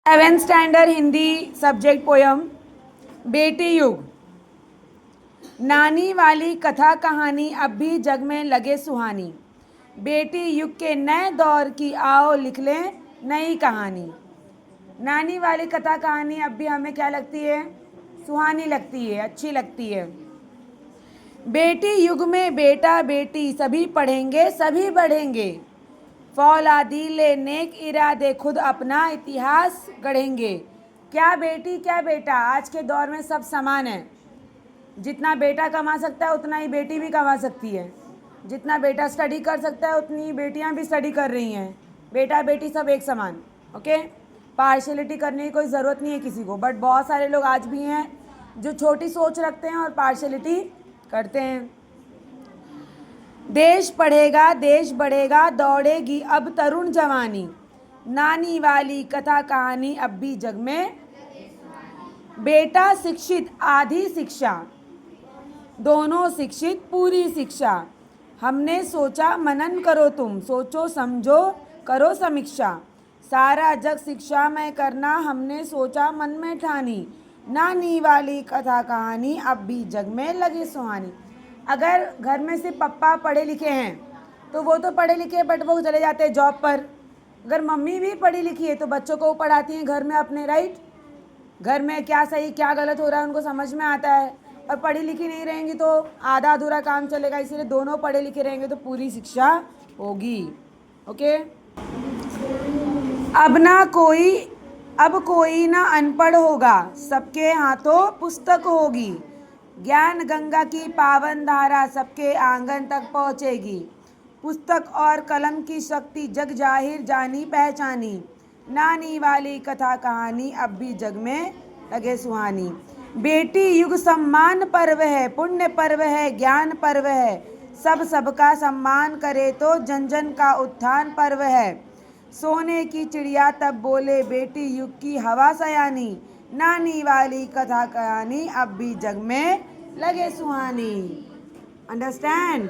7th standard Hindi subject poem बेटी युग। नानी वाली कथा कहानी अब भी जग में लगे सुहानी। बेटी युग के नए दौर की आओ लिख लें नई कहानी। नानी वाली कथा कहानी अब भी हमें क्या लगती है? सुहानी लगती है, अच्छी लगती है। बेटी युग में बेटा बेटी सभी पढ़ेंगे सभी बढ़ेंगे। फौलादी ले नेक इरादे खुद अपना इतिहास गढ़ेंगे। क्या बेटी क्या बेटा, आज के दौर में सब समान है। जितना बेटा कमा सकता है उतना ही बेटी भी कमा सकती है। जितना बेटा स्टडी कर सकता है उतनी बेटियां भी स्टडी कर रही हैं। बेटा बेटी सब एक समान। ओके, पार्शलिटी करने की कोई ज़रूरत नहीं है किसी को। बट बहुत सारे लोग आज भी हैं जो छोटी सोच रखते हैं और पार्शलिटी करते हैं। देश पढ़ेगा देश बढ़ेगा दौड़ेगी अब तरुण जवानी। नानी वाली कथा कहानी अब भी जग में। बेटा शिक्षित आधी शिक्षा, दोनों शिक्षित पूरी शिक्षा। हमने सोचा मनन करो तुम, सोचो समझो करो समीक्षा। सारा जग शिक्षा में करना हमने सोचा मन में ठानी। नानी वाली कथा कहानी अब भी जग में लगी सुहानी। अगर घर में सिर्फ पापा पढ़े लिखे हैं तो वो तो पढ़े लिखे बट वो चले जाते हैं जॉब पर। अगर मम्मी भी पढ़ी लिखी है तो बच्चों को वो पढ़ाती हैं घर में अपने, राइट। घर में क्या सही क्या गलत हो रहा है उनको समझ में आता है। और पढ़ी लिखी नहीं रहेंगी तो आधा अधूरा काम चलेगा, इसीलिए दोनों पढ़े लिखे रहेंगे तो पूरी शिक्षा होगी। ओके, अब कोई ना अनपढ़ होगा, सबके हाथों पुस्तक होगी। ज्ञान गंगा की पावन धारा सबके आंगन तक पहुँचेगी। पुस्तक और कलम की शक्ति जग जाहिर जानी पहचानी। नानी वाली कथा कहानी अब भी जग में लगे सुहानी। बेटी युग सम्मान पर्व है, पुण्य पर्व है, ज्ञान पर्व है। सब सबका सम्मान करे तो जन जन का उत्थान पर्व है। सोने की चिड़िया तब बोले बेटी युग की हवा सयानी। नानी वाली कथा कहानी अब भी जग में लगे सुहानी। अंडरस्टैंड?